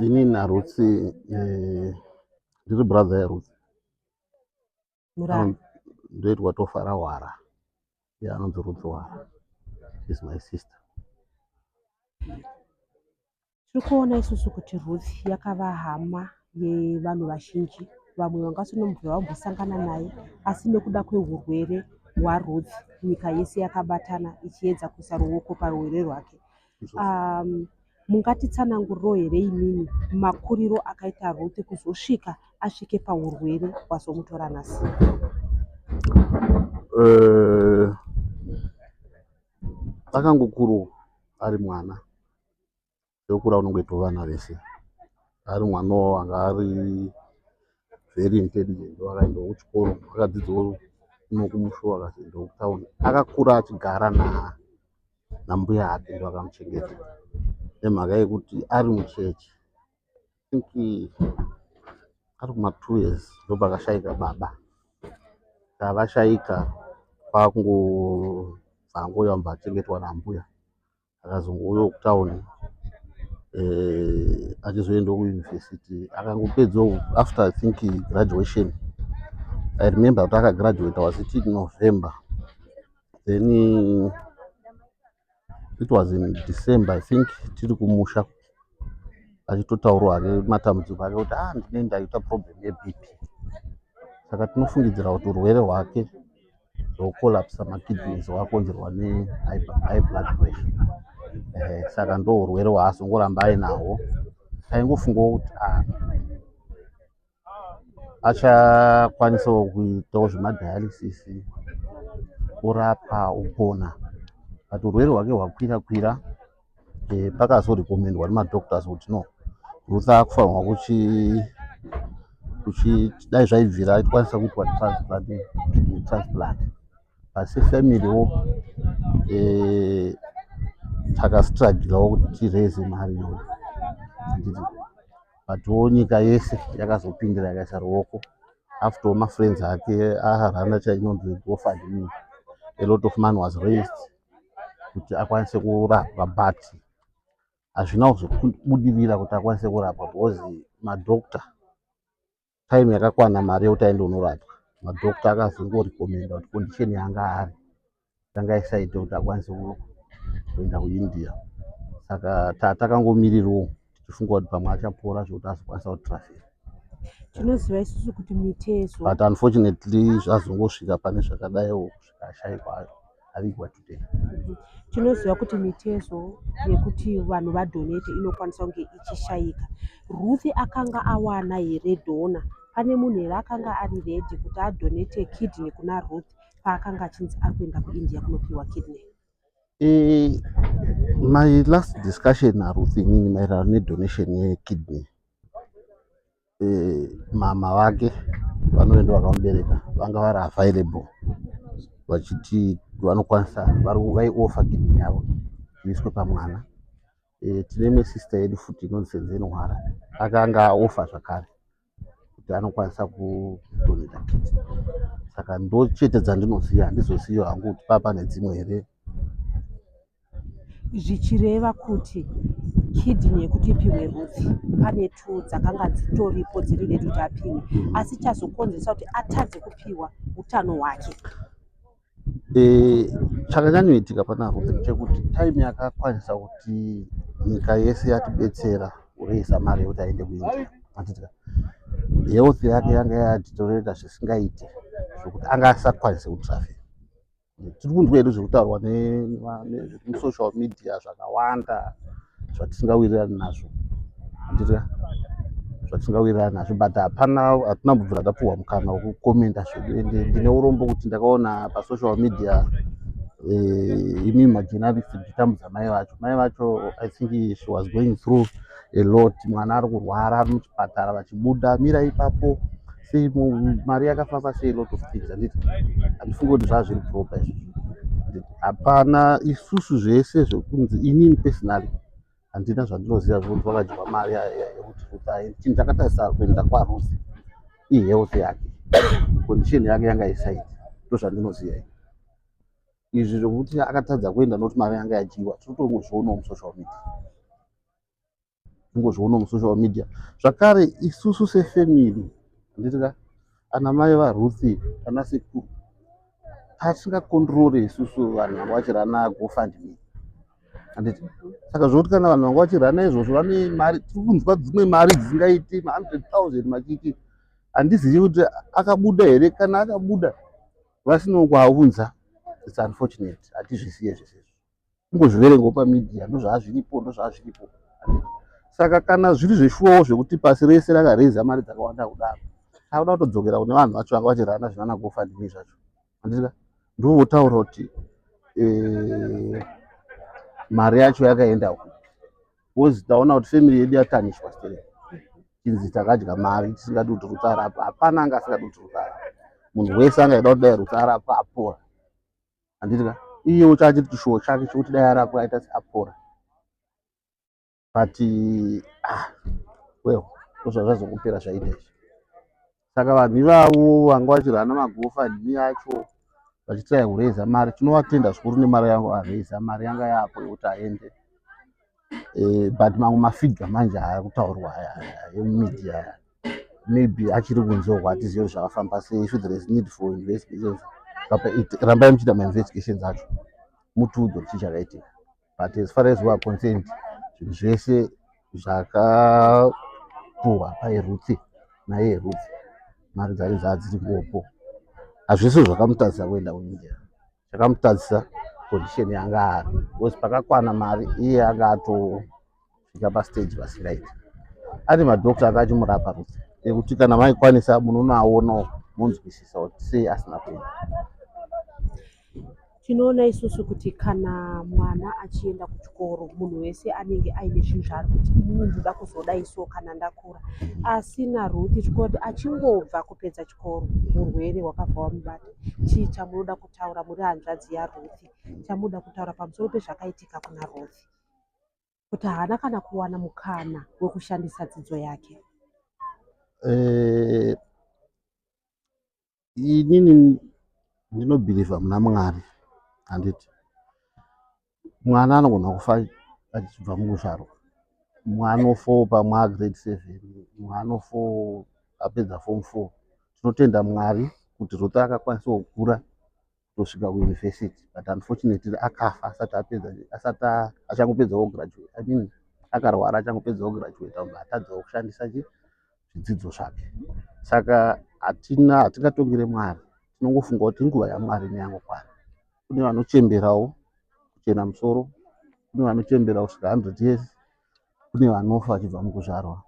Ini naRuth ndiri brother yaRuth. Ndoitwa Tofara Wara. Anonzi Ruth Wara. She's my sister. Tiri kuona isusu kuti Ruth yakava hama yevanhu vazhinji. Vamwe vangasonomubvira vambosangana naye, asi nekuda kweurwere hwaRuth nyika yese yakabatana ichiedza kuisa ruoko parwere rwake. Mungatitsananguriro here imini makuriro akaita Ruth kuzosvika asvike paurwere hwazomutora nhasi? Akangokuru ari mwana ndokura unongoita vana vese. Ari mwana wanga ari very intelligent, akaendawo kuchikoro, akadzidzawo kuno kumushuwa, akazoendawo kutauni. Akakura achigara nambuya ake ndo akamuchengeta, nemhaka yekuti ari muchechi ari kuma2 years ndopakashaika baba. Vakashaika kwakungozangouya mbachengetwa nambuya, akazongouya kutauni achizoenda kuuniversity. Akangopedzawo after I think graduation. I remember kuti akagraduate was it in November, then it was in December I think. Tiri kumusha achitotaurawo hake matambudziko ake kuti ndine ndaita problem yeBP. Saka tinofungidzira kuti urwere hwake hwokolapsa makidneys hwakonzerwa nehigh blood pressure. Saka ndo urwere hwaazongoramba ainahwo. Aingofungawo kuti achakwanisawo kuitawo zvemadialysis, kurapa upona. But urwere hwake hwakwira pakazorekomendwa nemadoctors kuti no, Ruth akufanirwa dai zvaibvira aikwanisa kuitwa transplant. Pasi family takasitragirawo kuti tireze mari iyoyo, butwo nyika yese yakazopindira ikaisa ruoko. After mafriends ake arana chainonzi GoFundMe, a lot of money was raised kuti akwanise kurapwa, but hazvina kuzobudirira kuti akwanise kurapwa because madoctor time yakakwana mari yekuti aende kunorapwa. Madoctor akazongorekomenda kuti condition yanga ari yanga isaite kuti akwanise kuenda kuIndia. Saka takangomirirawo tichifunga kuti pamwe achapora zvekuti azokwanisa kutrafira. Tinoziva isusu kuti mitezo, but unfortunately zvazongosvika pane zvakadaiwo, zvikashayikwa avigwa today. Tinoziva kuti mitezo yekuti vanhu vadonate inokwanisa kunge ichishayika. Ruth akanga awana here dona? Pane munhu here akanga ari ready kuti adonate kidney kuna Ruth paakanga achinzi ari kuenda kuIndia kunopiwa kidney? My last discussion naRuth inini maererano nedonation yekidney, mama vake vanoenda vakamubereka vanga vari available, vachiti vanokwanisa, vaioffer kidney yavo iiswe pamwana. Tine mesister yedu futi inonzi Senzeni Hwara, akanga aoffer zvakare kuti anokwanisa kudoneta kidney. Saka ndo chete dzandinoziva, handizozivi hangu kuti pane dzimwe here. Zvichireva kuti kidney yekuti ipiwe Ruth pane 2 dzakanga dzitoripo dziri ready kuti apiwe, asi chazokonzeresa kuti atadze kupiwa utano hwake. Chakanyanyоitika pana Ruth ndechekuti time yakakwanisa kuti nyika yese yatibetsera kureisa mari yekuti aende kuIndia, health yake yanga yadeteriorata zvisingaite, zvokuti anga asingakwanisi kutrafira. Tiri kunzwa hedu zvekutaurwa nemusocial media zvakawanda zvatisingawirirani nazvo, but hatina kubvira tapuhwa mukana wekukomenda zvedu. Ende ndine urombo kuti ndakaona pasocial media imi majournalist muchitambudza mai vacho. I think she was going through a lot. Mwana ari kurwara, ari muchipatara, vachibuda mira ipapo sei mari yakafamba sei, a lot of things. Handifungi kuti zvaa zviri proper izvozvo. Hapana isusu zvese zvekunzi inini personally handina zvandinoziva zvokuti vakadyiwa mari yekuti Ruth. Chinhu chakatarisa kuenda kwaRuth ihealth yake, condition yake yanga isaite, ndo zvandinoziva. Izvi zvokuti akatadza kuenda nokuti mari yanga yadyiwa tinotongozvionawo musocial media. kungozviona musocial media. Zvakare isusu sefamily, handitika ana mai vaRuth ana sekuru asingakontrole isusu vanhu vanga vachirana GoFundMe, handiti. Saka zvokuti kana vanhu vanga vachirana izvozvo vane mari, tiri kunzwa dzimwe mari dzisingaiti ma100,000 makiki. Handizivi kuti akabuda here, kana akabuda vasina kuaunza. It's unfortunate, hatizvisiye zvese izvo. Kungozviverengawo pamedia, ndozvaazviripo. Saka kana zviri zveshuwawo zvekuti pasi rese rakareza mari dzakawanda kudaro, tauda kutodzokera kune vanhu vacho vanga vachirana zvinana GoFundMe zvacho, handitika. Ndovotaura kuti mari yacho yakaenda uku. Because taona kuti family yedu yatanishwa stere. Tinzi takadya mari tisingadi kuti Ruth arapwe. Hapana anga asingadi kuti Ruth arapwe. Munhu wese angaida kuti dai Ruth arapwe apora, handitika. Iyewo chachiri chishuwo chake chokuti dai arapwe aita seapora. But well, zvazvazokupera zvaita izvi. Saka vanhu ivavo vanga vachirana maGoFundMe acho vachitrai kureza mari, tinovatenda zvikuru nemari yangu areza, mari yanga yapo yekuti aende. But mamwe mafigure manje akutaurwa emumedia aya, maybe achiri kunzewo, hatizivi zvakafamba sei. If there is need for investigations, rambai muchiita ma-investigations acho mutiudze kuti chichakaitika. But as far as we are concerned, zvinhu zvese zvakapuhwa paiRuth naye Ruth, mari dzake dzadziri ngopo. Hazvisi zvakamutadzisa kuenda kuIndia, zvakamutadzisa condition yanga ari, because pakakwana mari iye anga atosvika pastage pasingaiti. Ane madhokita akachimurapa Ruth ekuti kana maikwanisa munonaonawo munzwisisa kuti sei asina kuenda. Tinoona isusu kuti kana mwana achienda kuchikoro, munhu wese anenge aine zvinhu zvaari kuti inini ndoda kuzodai so kana ndakura. Asi naRuth chikoti achingobva kupedza chikoro, urwere hwakabva hwamubata. Chii chamunoda kutaura muri hanzvadzi yaRuth, chamunoda kutaura pamusoro pezvakaitika kuna Ruth, kuti haana kana kuwana mukana wekushandisa dzidzo yake? Inini ndinobhirivha muna Mwari, handiti. Mwana anogona kufa achibva mukuzvarwa. Mwana anofo pamwe agrade 7, mwana anofo apedza form 4. Tinotenda Mwari kuti Ruth akakwanisa kukura kusvika kuuniversity, but unfortunately akafa asati achangopedzawo graduate. I mean akarwara achangopedzawo graduate, atadzawo kushandisa zvidzidzo zvake. Saka hatingatongere Mwari, tinongofunga kuti inguva yaMwari neyangokwana. Kune vanochemberawo kuchena musoro, kune vanochembera kusvika 100 years, kune vanofa vachibva mukuzvarwa,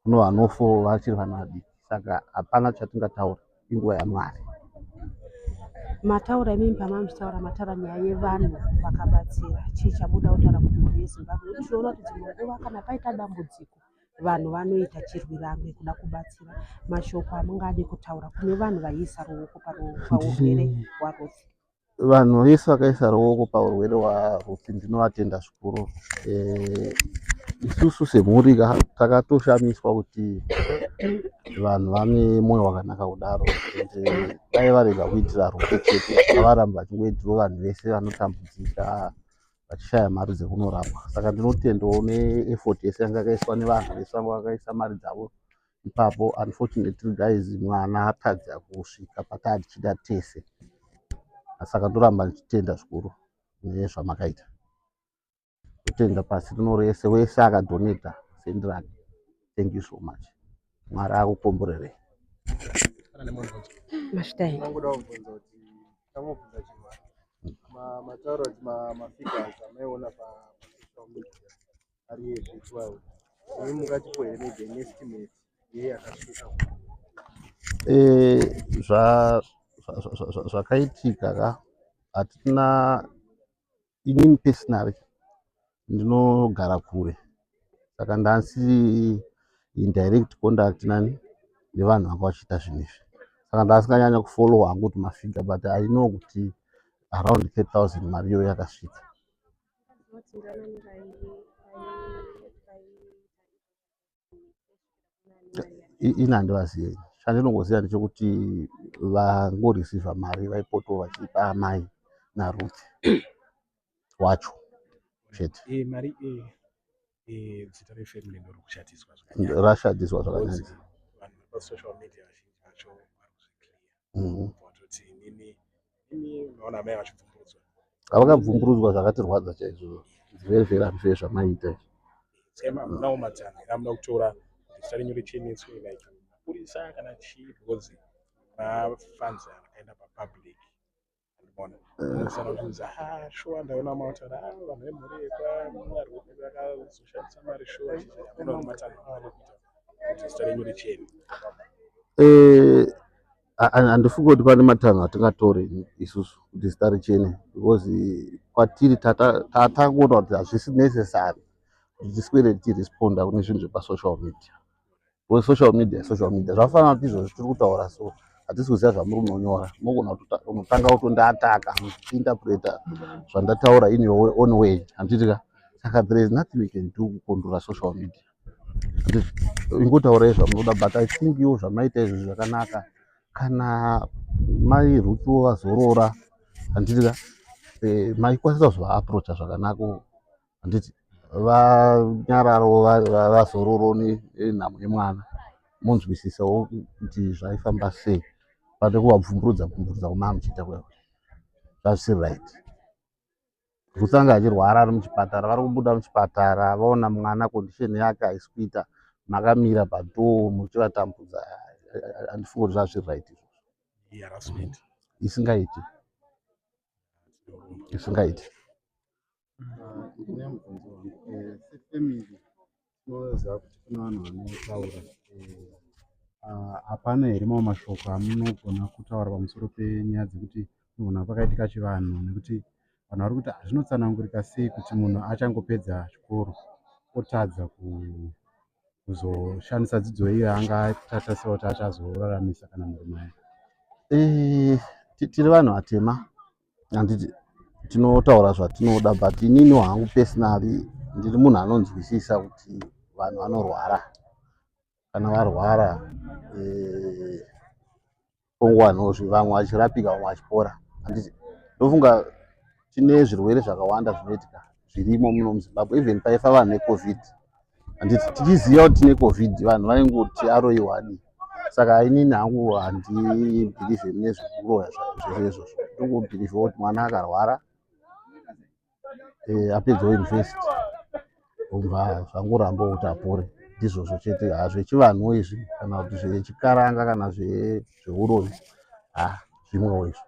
kune vanofa vachiri vana vadiki. Saka hapana chatingataura, inguva yaMwari. Mataura imimi pamamuchitaura mataura nyaya yevanhu vakabatsira. Chii chamunoda kutaura kuti mhuri yeZimbabwe? Nokuti tinoona kuti dzimwe nguva kana paita dambudziko, vanhu vanoita chirwirange kuda kubatsira. Mashoko amungade kutaura kune vanhu vaiisa ruoko paurwere hwaRuth? Vanhu vese vakaisa ruoko paurwere hwaRuth ndinovatenda zvikuru. Isusu semhuri takatoshamiswa kuti vanhu vane mwoyo wakanaka kudaro. Dai varega kuitira Ruth chete, vavaramba vachingoitirawo vanhu vese vanotambudzika vachishaya mari dzekunorapwa. Saka ndinotendawo neeffort yese yanga yakaiswa nevanhu vese vanga vakaisa mari dzavo ipapo. Unfortunately guys, mwana atadza kusvika patachida tese. Saka ndoramba ndichitenda zvikuru nezvamakaita. Kutenda pasi rino rese, wese akadoneta sendi rake. Thank you so much. Mwari akukomborerei. Mashtai. Ndangoda kubvunza kuti tamubvunza chimwe mataura kuti mafigures amaiona pasocial media ari ezvitwawo, ini mungatipo here maybe an estimate yeyakasvika? Zvakaitika ka hatina, inini personally ndinogara kure, saka ndasiri in direct contact nevanhu vanga vachiita zvinhu izvi. Saka ndasinganyanya kufollow hangu kuti mafigure, but I know kuti around 30,000 mari iyoyo yakasvika. Ini handivazivi. Chandinongoziva ndechekuti vangoreceiva mari vaipotawo vachipa amai naRuth wacho chete. zita refamily ndori kushatiswa zvakanyanya rashatiswa zvakanyanya. vanhu vepasocial media vazhinji vacho vari kuzvikliya watoti ini unoona mai vachibvumburudzwa Havakabvumburudzwa zvakatirwadza chaizvo, very very unfair zvamaita. sema munawo madzano amuda kutora zita renyu richenetswe like mapurisa kana chii because mafans akaenda papublic andibona unosara uchinzi shuwa ndaona mautaura vanhu vemhuri yekwarume vakazoshandisa mari shuwa hamuna matsano anokuita kuti zita renyu richene. Handifungi kuti pane matanho atingatore isusu kuti zita richene, because kwatiri tatangoona kuti hazvisi necessary kuti tiswere tichiresponda kune zvinhu zvepasocial media. Because social media zvakafanana kuti izvozvo tiri kutaura so hatisi kuziva zvamuri kunonyora, mogona unotanga kutondiataka muchiinterpreta zvandataura in your own way, handitika. Saka there is nothing we can do kukondora social media. Ingotaurai zvamunoda, but I think iwo zvamaita izvo zvakanaka. Kana mairukiwo vazorora, handitika, maikwanisa kuzova-approacha zvakanaka, handiti, vanyararo vazororo nenhamo yemwana, monzwisisawo kuti zvaifamba sei, pate kuvabvumburudza kuma muchiita kwevo, zvazvisiri right. Kusanga achirwara ari muchipatara, vari kubuda muchipatara vaona mwana condition yake haisi kuita, makamira padoo muchivatambudza, handifungi kuti zvazviri right izvozvo. Harassment Isingaiti. Ndine mubvunzo sefamily tinoziva kuti kune vanhu vanotaura, hapana here mamwe mashoko amunogona kutaura pamusoro penyaya dzekuti munhu pakaitika chivanhu, nekuti vanhu vari kuti zvinotsanangurika sei kuti munhu achangopedza chikoro otadza kuzoshandisa dzidzo iyo anga tatasira kuti achazoraramisa kana murume. Tiri vanhu vatema, handiti, tinotaura zvatinoda, but inini hangu personally ndiri munhu anonzwisisa kuti vanhu vanorwara. Kana varwara ongowanozve vamwe vachirapika vamwe vachipora, handiti. Ndofunga tine zvirwere zvakawanda zvinoitika zvirimo muno muZimbabwe, even paifa vanhu necovid, handiti, tichiziva kuti tine covid vanhu vaingoti aroiwani. Saka inini hangu handibhilive mune zvekuroya zvezvozvo, tongobhiliva kuti mwana akarwara apedza university obva zvangoramba kuti apore, ndizvozvo chete. Zvechivanhu izvi kana kuti zvechikaranga kana zveuroyi, zvimwewo izvo.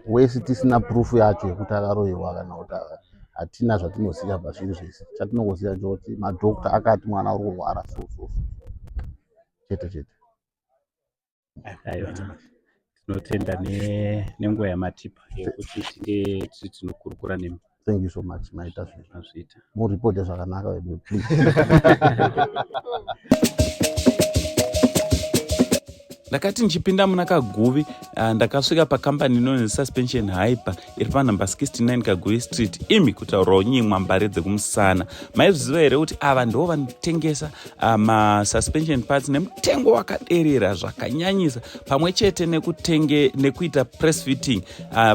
Wese tisina proof yacho yekuti akaroiwa kana kuti hatina zvatinoziva pazviri zvese. Chatinongoziva ndechekuti madhokota akati mwana uri kurwara so chete. Aiwa, tinotenda nenguva yamatipa yekuti tinge tiri tinokurukura nemi. Thank you so much, maita zvita muripoti zvakanaka wedu, please. Ndakati nchipinda muna Kaguvi, ndakasvika pakambani inonzi Suspension Hyper iri panhamba 69 Kaguvi Street, imi kutaurawo nyimwa mbare dzekumusana. Maizviziva here kuti ava ndo vanotengesa ma-suspension parts nemutengo wakaderera zvakanyanyisa, pamwe chete nekuita press fitting,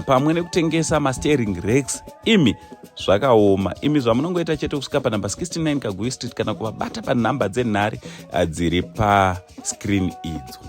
pamwe nekutengesa ma-steering racks. Imi zvakaoma. Imi zvamunongoita chete kusvika panhamba 69 Kaguvi Street kana kuvabata panhamba dzenhare dziri pascreen idzo.